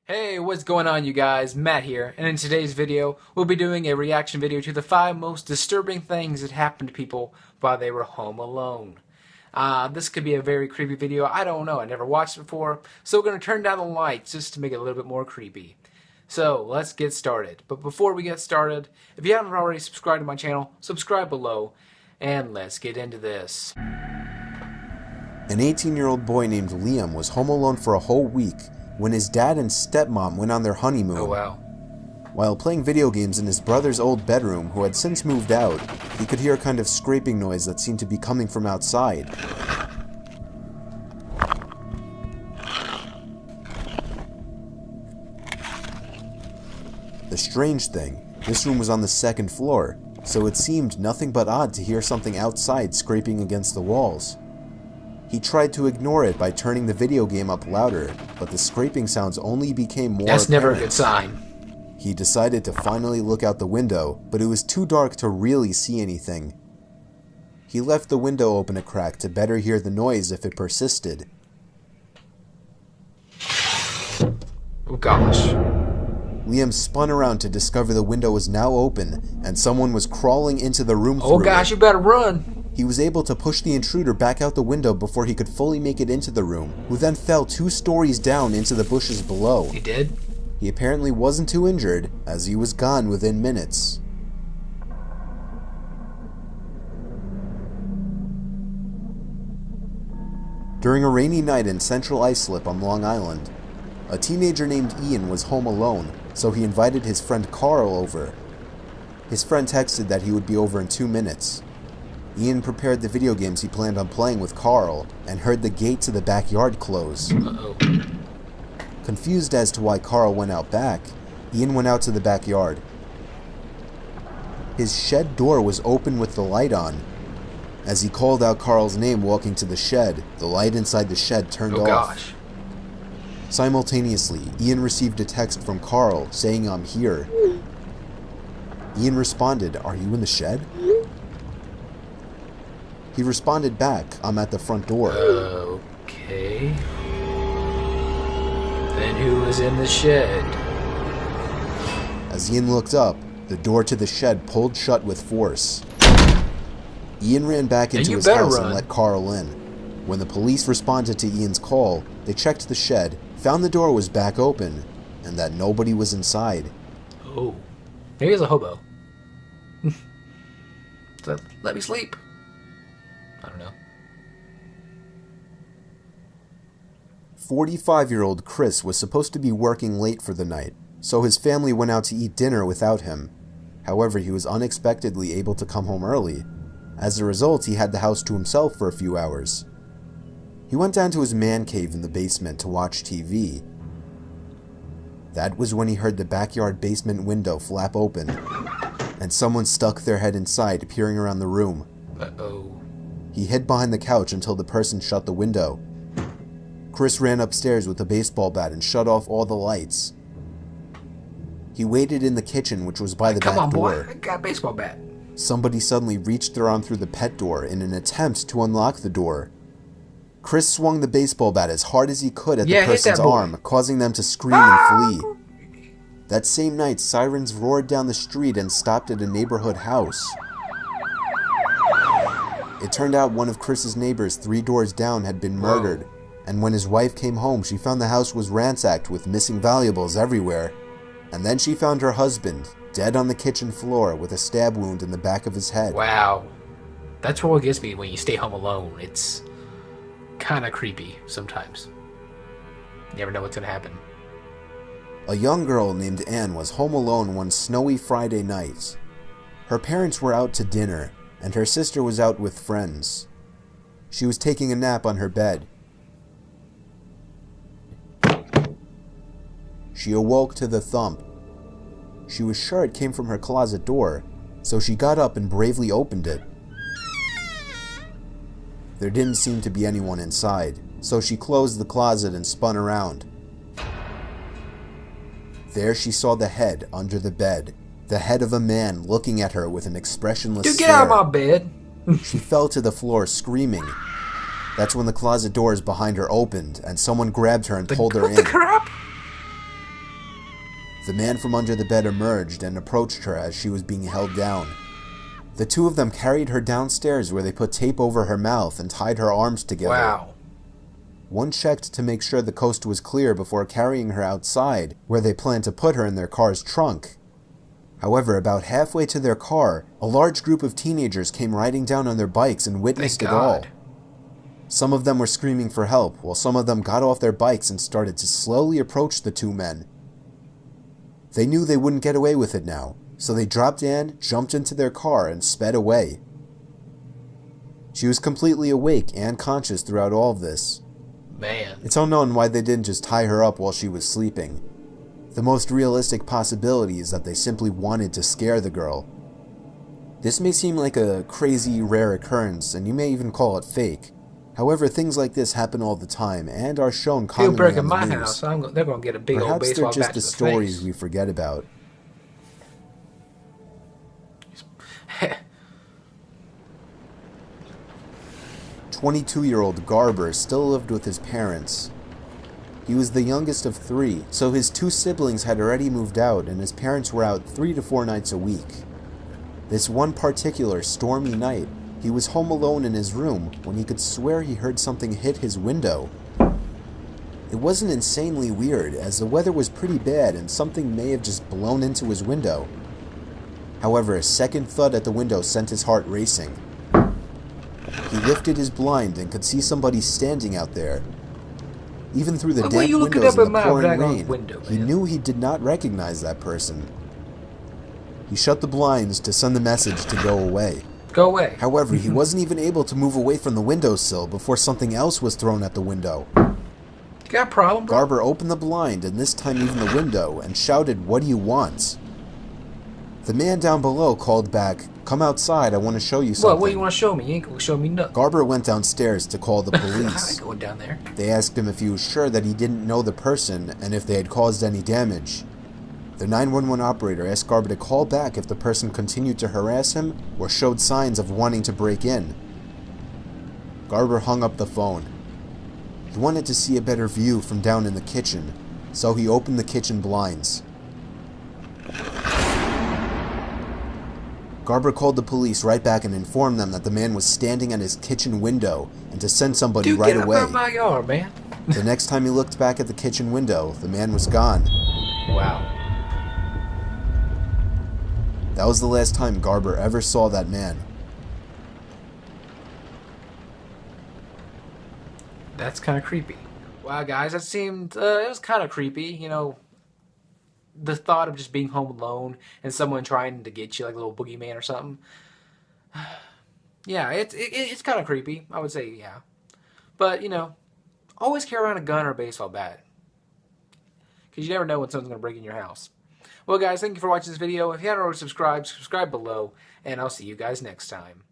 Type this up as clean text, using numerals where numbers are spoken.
Hey, what's going on you guys? Matt here, and in today's video, we'll be doing a reaction video to the 5 most disturbing things that happened to people while they were home alone. This could be a very creepy video, I don't know, I never watched it before, so we're going to turn down the lights just to make it a little bit more creepy. So, let's get started. But before we get started, if you haven't already subscribed to my channel, subscribe below, and let's get into this. An 18-year-old boy named Liam was home alone for a whole week when his dad and stepmom went on their honeymoon. Oh wow. While playing video games in his brother's old bedroom, who had since moved out, he could hear a kind of scraping noise that seemed to be coming from outside. The strange thing, this room was on the second floor, so it seemed nothing but odd to hear something outside scraping against the walls. He tried to ignore it by turning the video game up louder, but the scraping sounds only became more That's apparent. never a good sign. He decided to finally look out the window, but it was too dark to really see anything. He left the window open a crack to better hear the noise if it persisted. Oh gosh. Liam spun around to discover the window was now open, and someone was crawling into the room through Oh gosh, you better run. He was able to push the intruder back out the window before he could fully make it into the room, who then fell 2 stories down into the bushes below. He did? He apparently wasn't too injured, as he was gone within minutes. During a rainy night in Central Islip on Long Island, a teenager named Ian was home alone, so he invited his friend Carl over. His friend texted that he would be over in 2 minutes. Ian prepared the video games he planned on playing with Carl and heard the gate to the backyard close. Uh-oh. Confused as to why Carl went out back, Ian went out to the backyard. His shed door was open with the light on. As he called out Carl's name walking to the shed, the light inside the shed turned off. Gosh. Simultaneously, Ian received a text from Carl saying, "I'm here." Ian responded, "Are you in the shed?" He responded back, "I'm at the front door." Okay. Then who was in the shed? As Ian looked up, the door to the shed pulled shut with force. Ian ran back into his house and let Carl in. When the police responded to Ian's call, they checked the shed, found the door was back open, and that nobody was inside. Oh. Maybe he's a hobo. Let me sleep. I don't know. 45-year-old Chris was supposed to be working late for the night, so his family went out to eat dinner without him. However, he was unexpectedly able to come home early. As a result, he had the house to himself for a few hours. He went down to his man cave in the basement to watch TV. That was when he heard the backyard basement window flap open, and someone stuck their head inside, peering around the room. Uh-oh. He hid behind the couch until the person shut the window. Chris ran upstairs with a baseball bat and shut off all the lights. He waited in the kitchen, which was by the back door. Come on, boy. I got a baseball bat. Somebody suddenly reached their arm through the pet door in an attempt to unlock the door. Chris swung the baseball bat as hard as he could at the person's arm, causing them to scream and flee. That same night, sirens roared down the street and stopped at a neighborhood house. It turned out one of Chris's neighbors 3 doors down had been murdered, and when his wife came home, she found the house was ransacked with missing valuables everywhere. And then she found her husband, dead on the kitchen floor with a stab wound in the back of his head. Wow. That's what gets me when you stay home alone. It's kind of creepy sometimes. You never know what's going to happen. A young girl named Anne was home alone one snowy Friday night. Her parents were out to dinner, and her sister was out with friends. She was taking a nap on her bed. She awoke to the thump. She was sure it came from her closet door, so she got up and bravely opened it. There didn't seem to be anyone inside, so she closed the closet and spun around. There she saw the head under the bed, the head of a man looking at her with an expressionless Dude, stare. get out of my bed! She fell to the floor screaming. That's when the closet doors behind her opened and someone grabbed her and pulled her in. What the crap? The man from under the bed emerged and approached her as she was being held down. The two of them carried her downstairs where they put tape over her mouth and tied her arms together. Wow. One checked to make sure the coast was clear before carrying her outside, where they planned to put her in their car's trunk. However, about halfway to their car, a large group of teenagers came riding down on their bikes and witnessed it all. Some of them were screaming for help, while some of them got off their bikes and started to slowly approach the two men. They knew they wouldn't get away with it now, so they dropped in, jumped into their car, and sped away. She was completely awake and conscious throughout all of this. Man. It's unknown why they didn't just tie her up while she was sleeping. The most realistic possibility is that they simply wanted to scare the girl. This may seem like a crazy, rare occurrence, and you may even call it fake. However, things like this happen all the time and are shown commonly break in on the my news. house, so they're going to get a big old Perhaps baseball they're just bat the to the stories face. we forget about. 22-year-old Garber still lived with his parents. He was the youngest of 3, so his 2 siblings had already moved out and his parents were out 3 to 4 nights a week. This one particular stormy night, he was home alone in his room when he could swear he heard something hit his window. It wasn't insanely weird, as the weather was pretty bad and something may have just blown into his window. However, a second thud at the window sent his heart racing. He lifted his blind and could see somebody standing out there. Even through the damp windows and the pouring rain, he knew he did not recognize that person. He shut the blinds to send the message to go away. Go away. However, he wasn't even able to move away from the windowsill before something else was thrown at the window. You got a problem, bro? Garber opened the blind, and this time even the window, and shouted, "What do you want?" The man down below called back, "Come outside, I want to show you something." What do you want to show me? You ain't going to show me nothing. Garber went downstairs to call the police. I ain't going down there. They asked him if he was sure that he didn't know the person and if they had caused any damage. The 911 operator asked Garber to call back if the person continued to harass him or showed signs of wanting to break in. Garber hung up the phone. He wanted to see a better view from down in the kitchen, so he opened the kitchen blinds. Garber called the police right back and informed them that the man was standing at his kitchen window and to send somebody right away. Get out of my yard, man. The next time he looked back at the kitchen window, the man was gone. Wow. That was the last time Garber ever saw that man. That's kind of creepy. Wow, guys, that seemed, it was kind of creepy, you know, the thought of just being home alone and someone trying to get you, like a little boogeyman or something. Yeah, it's kind of creepy, I would say, yeah. But, you know, always carry around a gun or a baseball bat, because you never know when someone's going to break in your house. Well, guys, thank you for watching this video. If you haven't already subscribed, subscribe below, and I'll see you guys next time.